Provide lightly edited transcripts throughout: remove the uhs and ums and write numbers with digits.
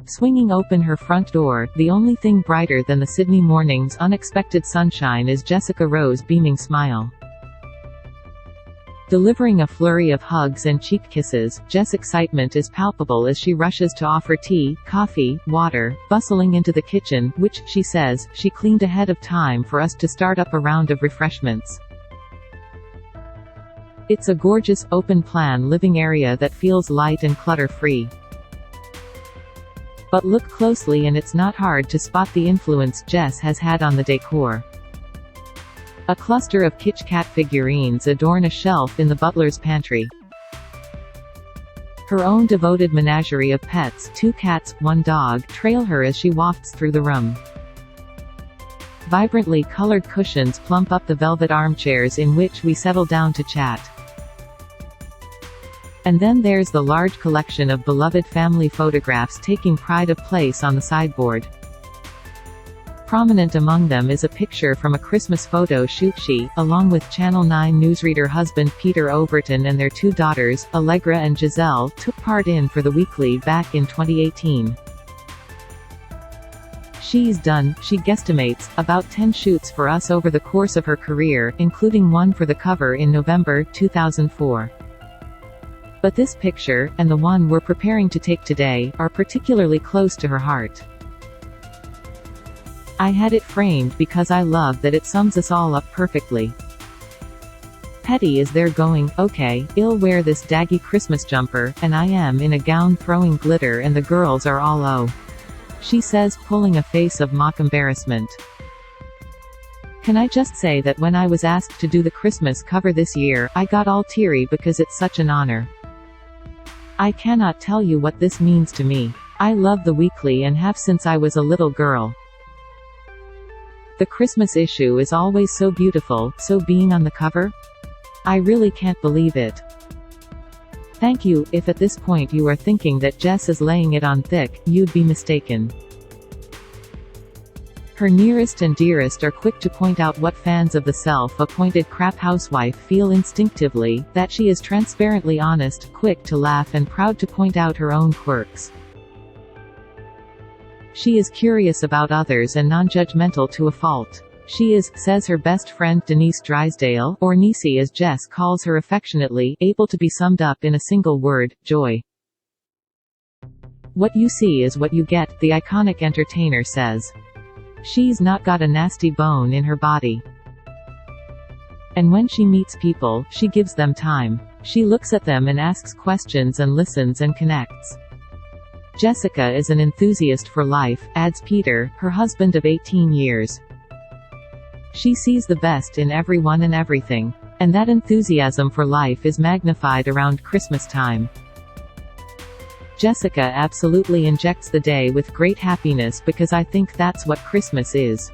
Swinging open her front door, the only thing brighter than the Sydney morning's unexpected sunshine is Jessica Rowe's beaming smile. Delivering a flurry of hugs and cheek kisses, Jess' excitement is palpable as she rushes to offer tea, coffee, water, bustling into the kitchen, which, she says, she cleaned ahead of time for us to start up a round of refreshments. It's a gorgeous, open-plan living area that feels light and clutter-free. But look closely and it's not hard to spot the influence Jess has had on the decor. A cluster of kitsch cat figurines adorn a shelf in the butler's pantry. Her own devoted menagerie of pets, 2 cats, 1 dog, trail her as she wafts through the room. Vibrantly colored cushions plump up the velvet armchairs in which we settle down to chat. And then there's the large collection of beloved family photographs taking pride of place on the sideboard. Prominent among them is a picture from a Christmas photo shoot she, along with Channel 9 newsreader husband Peter Overton and their 2 daughters, Allegra and Giselle, took part in for the weekly back in 2018. She's done, she guesstimates, about 10 shoots for us over the course of her career, including one for the cover in November 2004. But this picture, and the one we're preparing to take today, are particularly close to her heart. I had it framed because I love that it sums us all up perfectly. Petty is there going, okay, I'll wear this daggy Christmas jumper, and I am in a gown throwing glitter and the girls are all oh. She says, pulling a face of mock embarrassment. Can I just say that when I was asked to do the Christmas cover this year, I got all teary because it's such an honor. I cannot tell you what this means to me. I love the weekly and have since I was a little girl. The Christmas issue is always so beautiful, so being on the cover? I really can't believe it. Thank you. If at this point you are thinking that Jess is laying it on thick, you'd be mistaken. Her nearest and dearest are quick to point out what fans of the self-appointed crap housewife feel instinctively, that she is transparently honest, quick to laugh and proud to point out her own quirks. She is curious about others and non-judgmental to a fault. She is, says her best friend Denise Drysdale, or Niecy as Jess calls her affectionately, able to be summed up in a single word, joy. What you see is what you get, the iconic entertainer says. She's not got a nasty bone in her body. And when she meets people, she gives them time. She looks at them and asks questions and listens and connects. Jessica is an enthusiast for life, adds Peter, her husband of 18 years. She sees the best in everyone and everything. And that enthusiasm for life is magnified around Christmas time. Jessica absolutely injects the day with great happiness because I think that's what Christmas is.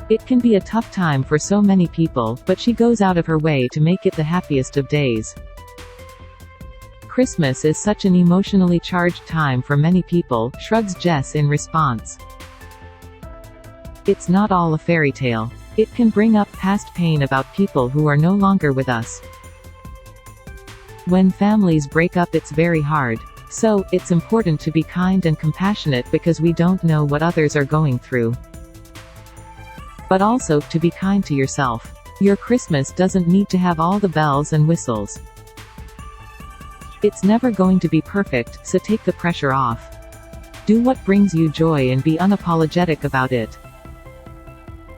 It can be a tough time for so many people, but she goes out of her way to make it the happiest of days. Christmas is such an emotionally charged time for many people, shrugs Jess in response. It's not all a fairy tale. It can bring up past pain about people who are no longer with us. When families break up, it's very hard. So, it's important to be kind and compassionate because we don't know what others are going through. But also, to be kind to yourself. Your Christmas doesn't need to have all the bells and whistles. It's never going to be perfect, so take the pressure off. Do what brings you joy and be unapologetic about it.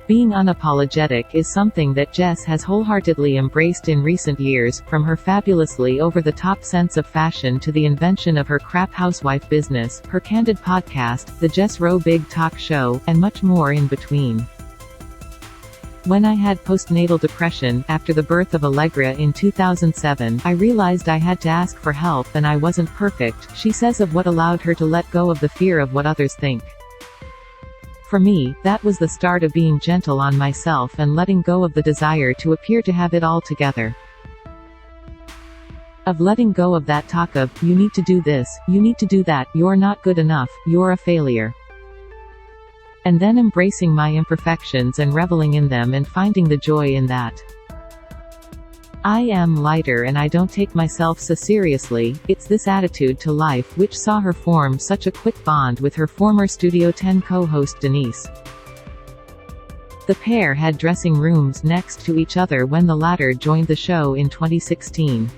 Being unapologetic is something that Jess has wholeheartedly embraced in recent years, from her fabulously over-the-top sense of fashion to the invention of her crap housewife business, her candid podcast, the Jess Rowe Big Talk Show, and much more in between. When I had postnatal depression, after the birth of Allegra in 2007, I realized I had to ask for help and I wasn't perfect, she says of what allowed her to let go of the fear of what others think. For me, that was the start of being gentle on myself and letting go of the desire to appear to have it all together. Of letting go of that talk of, you need to do this, you need to do that, you're not good enough, you're a failure. And then embracing my imperfections and reveling in them and finding the joy in that. I am lighter and I don't take myself so seriously. It's this attitude to life which saw her form such a quick bond with her former Studio 10 co-host Denise. The pair had dressing rooms next to each other when the latter joined the show in 2016.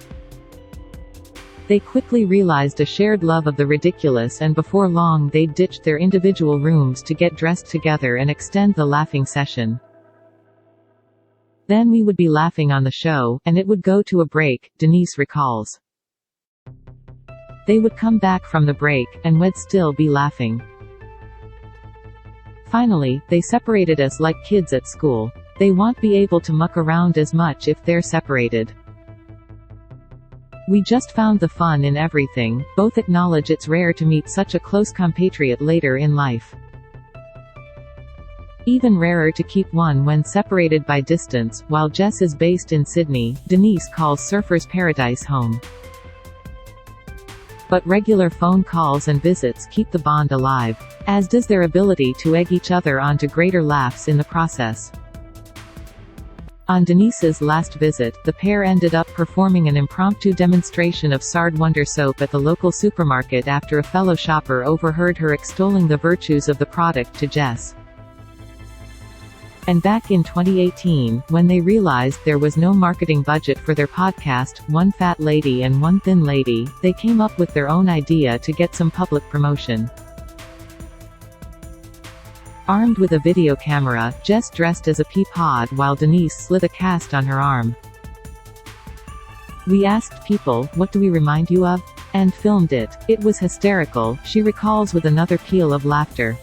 They quickly realized a shared love of the ridiculous, and before long they'd ditched their individual rooms to get dressed together and extend the laughing session. Then we would be laughing on the show, and it would go to a break, Denise recalls. They would come back from the break, and we'd still be laughing. Finally, they separated us like kids at school. They won't be able to muck around as much if they're separated. We just found the fun in everything. Both acknowledge it's rare to meet such a close compatriot later in life. Even rarer to keep one when separated by distance. While Jess is based in Sydney, Denise calls Surfer's Paradise home. But regular phone calls and visits keep the bond alive, as does their ability to egg each other on to greater laughs in the process. On Denise's last visit, the pair ended up performing an impromptu demonstration of Sard Wonder soap at the local supermarket after a fellow shopper overheard her extolling the virtues of the product to Jess. And back in 2018, when they realized there was no marketing budget for their podcast, One Fat Lady and One Thin Lady, they came up with their own idea to get some public promotion. Armed with a video camera, Jess dressed as a pea pod while Denise slid a cast on her arm. "We asked people, 'What do we remind you of?' and filmed it. It was hysterical," she recalls with another peal of laughter.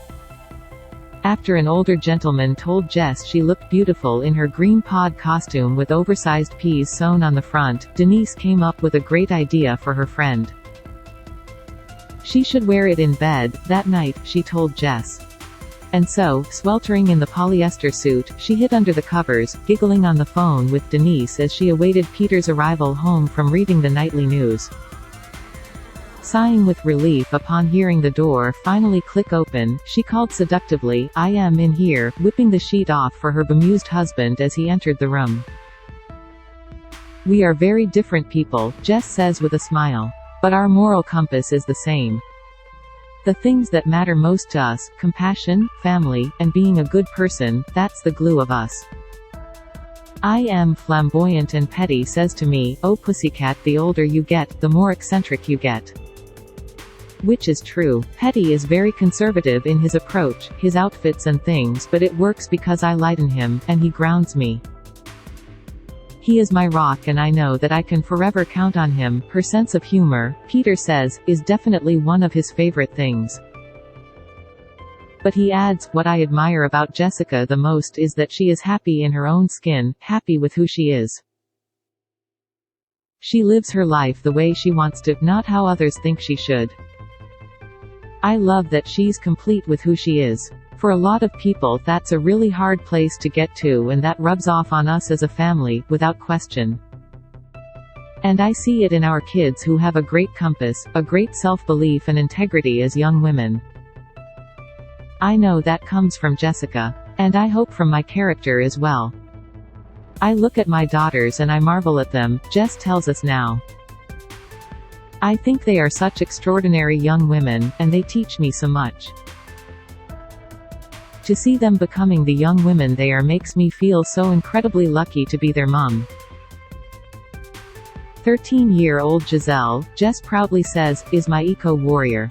After an older gentleman told Jess she looked beautiful in her green pod costume with oversized peas sewn on the front, Denise came up with a great idea for her friend. She should wear it in bed that night, she told Jess. And so, sweltering in the polyester suit, she hid under the covers, giggling on the phone with Denise as she awaited Peter's arrival home from reading the nightly news. Sighing with relief upon hearing the door finally click open, she called seductively, "I am in here," whipping the sheet off for her bemused husband as he entered the room. "We are very different people," Jess says with a smile. "But our moral compass is the same. The things that matter most to us, compassion, family, and being a good person, that's the glue of us. I am flamboyant and petty says to me, 'Oh pussycat, the older you get, the more eccentric you get.'" Which is true. Petty is very conservative in his approach, his outfits and things, but it works because I lighten him, and he grounds me. He is my rock and I know that I can forever count on him. Her sense of humor, Peter says, is definitely one of his favorite things. But he adds, "What I admire about Jessica the most is that she is happy in her own skin, happy with who she is. She lives her life the way she wants to, not how others think she should. I love that she's complete with who she is. For a lot of people that's a really hard place to get to, and that rubs off on us as a family, without question. And I see it in our kids who have a great compass, a great self-belief and integrity as young women. I know that comes from Jessica. And I hope from my character as well. I look at my daughters and I marvel at them," Jess tells us now. "I think they are such extraordinary young women, and they teach me so much. To see them becoming the young women they are makes me feel so incredibly lucky to be their mom." 13-year-old Giselle, Jess proudly says, is my eco-warrior.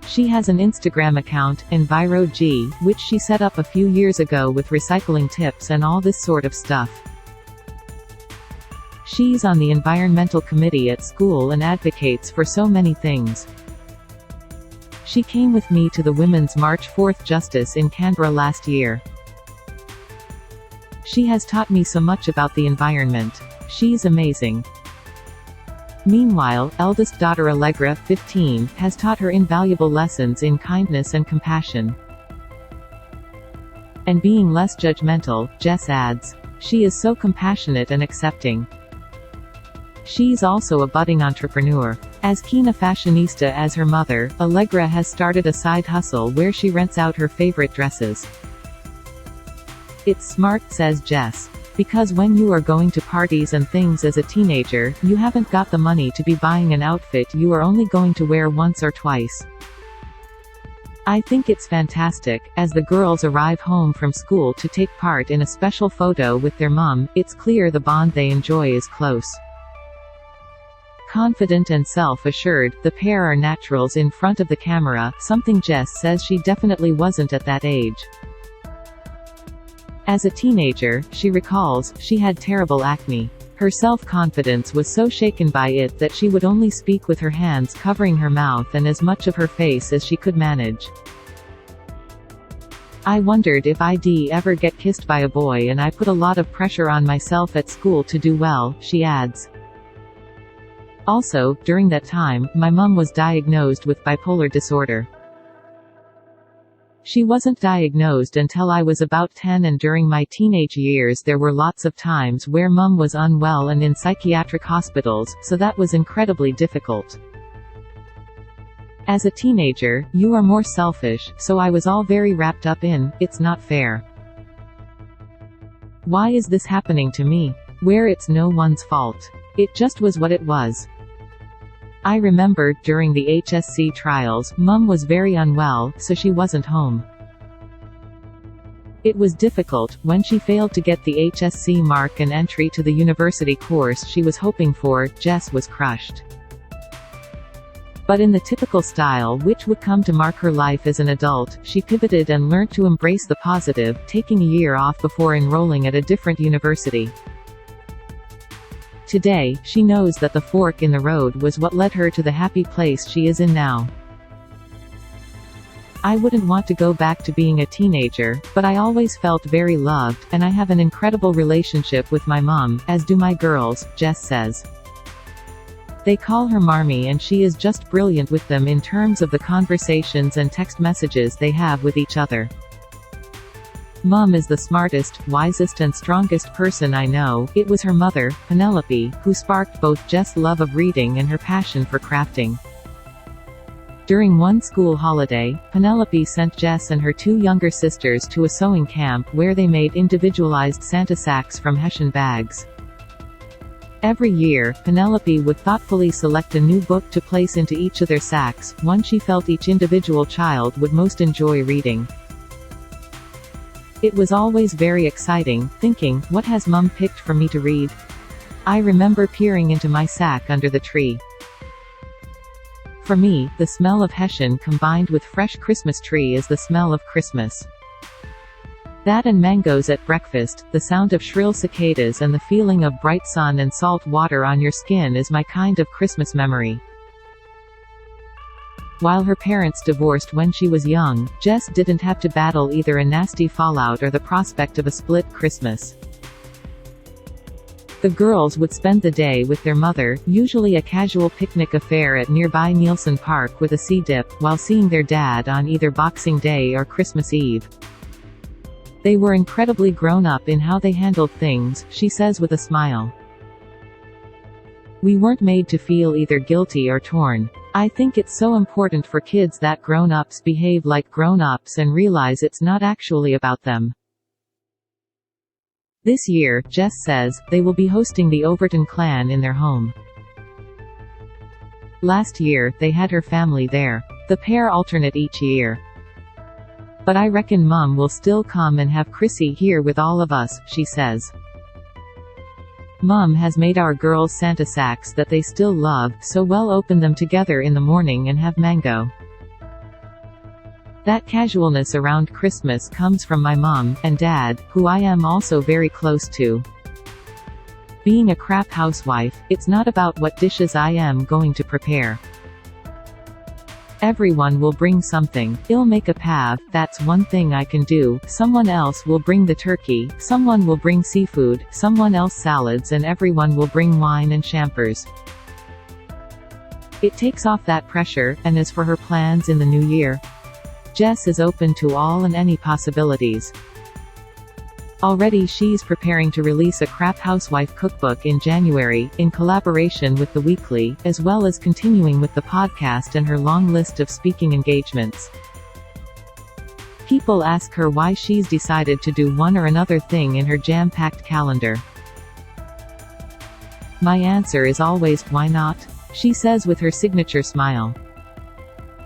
She has an Instagram account, EnviroG, which she set up a few years ago with recycling tips and all this sort of stuff. She's on the environmental committee at school and advocates for so many things. She came with me to the Women's March 4th Justice in Canberra last year. She has taught me so much about the environment. She's amazing. Meanwhile, eldest daughter Allegra, 15, has taught her invaluable lessons in kindness and compassion. And being less judgmental, Jess adds. She is so compassionate and accepting. She's also a budding entrepreneur. As keen a fashionista as her mother, Allegra has started a side hustle where she rents out her favorite dresses. It's smart, says Jess. Because when you are going to parties and things as a teenager, you haven't got the money to be buying an outfit you are only going to wear once or twice. I think it's fantastic. As the girls arrive home from school to take part in a special photo with their mom, it's clear the bond they enjoy is close. Confident and self-assured, the pair are naturals in front of the camera, something Jess says she definitely wasn't at that age. As a teenager, she recalls, she had terrible acne. Her self-confidence was so shaken by it that she would only speak with her hands covering her mouth and as much of her face as she could manage. I wondered if I'd ever get kissed by a boy, and I put a lot of pressure on myself at school to do well, she adds. Also, during that time, my mom was diagnosed with bipolar disorder. She wasn't diagnosed until I was about 10, and during my teenage years there were lots of times where mom was unwell and in psychiatric hospitals, so that was incredibly difficult. As a teenager, you are more selfish, so I was all very wrapped up in, it's not fair. Why is this happening to me? Where it's no one's fault. It just was what it was. I remember, during the HSC trials, Mum was very unwell, so she wasn't home. It was difficult. When she failed to get the HSC mark and entry to the university course she was hoping for, Jess was crushed. But in the typical style which would come to mark her life as an adult, she pivoted and learnt to embrace the positive, taking a year off before enrolling at a different university. Today, she knows that the fork in the road was what led her to the happy place she is in now. I wouldn't want to go back to being a teenager, but I always felt very loved, and I have an incredible relationship with my mom, as do my girls, Jess says. They call her Marmy, and she is just brilliant with them in terms of the conversations and text messages they have with each other. Mum is the smartest, wisest and strongest person I know. It was her mother, Penelope, who sparked both Jess' love of reading and her passion for crafting. During one school holiday, Penelope sent Jess and her two younger sisters to a sewing camp where they made individualized Santa sacks from Hessian bags. Every year, Penelope would thoughtfully select a new book to place into each of their sacks, one she felt each individual child would most enjoy reading. It was always very exciting, thinking, what has Mum picked for me to read? I remember peering into my sack under the tree. For me, the smell of Hessian combined with fresh Christmas tree is the smell of Christmas. That and mangoes at breakfast, the sound of shrill cicadas and the feeling of bright sun and salt water on your skin is my kind of Christmas memory. While her parents divorced when she was young, Jess didn't have to battle either a nasty fallout or the prospect of a split Christmas. The girls would spend the day with their mother, usually a casual picnic affair at nearby Nielsen Park with a sea dip, while seeing their dad on either Boxing Day or Christmas Eve. They were incredibly grown up in how they handled things, she says with a smile. We weren't made to feel either guilty or torn. I think it's so important for kids that grown-ups behave like grown-ups and realize it's not actually about them. This year, Jess says, they will be hosting the Overton clan in their home. Last year, they had her family there. The pair alternate each year. But I reckon Mum will still come and have Chrissy here with all of us, she says. Mum has made our girls Santa sacks that they still love, so we'll open them together in the morning and have mango. That casualness around Christmas comes from my mom, and dad, who I am also very close to. Being a crap housewife, it's not about what dishes I am going to prepare. Everyone will bring something. I'll make a pav, that's one thing I can do. Someone else will bring the turkey, someone will bring seafood, someone else salads, and everyone will bring wine and champers. It takes off that pressure. And as for her plans in the new year, Jess is open to all and any possibilities. Already she's preparing to release a Crap Housewife cookbook in January, in collaboration with The Weekly, as well as continuing with the podcast and her long list of speaking engagements. People ask her why she's decided to do one or another thing in her jam-packed calendar. My answer is always, why not? She says with her signature smile.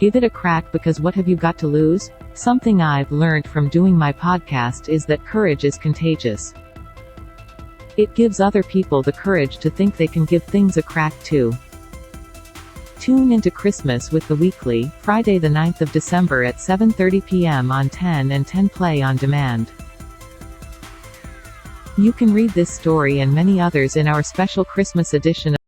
Give it a crack, because what have you got to lose? Something I've learned from doing my podcast is that courage is contagious. It gives other people the courage to think they can give things a crack too. Tune into Christmas with the Weekly, Friday the 9th of December at 7:30 p.m. on 10 and 10 Play on Demand. You can read this story and many others in our special Christmas edition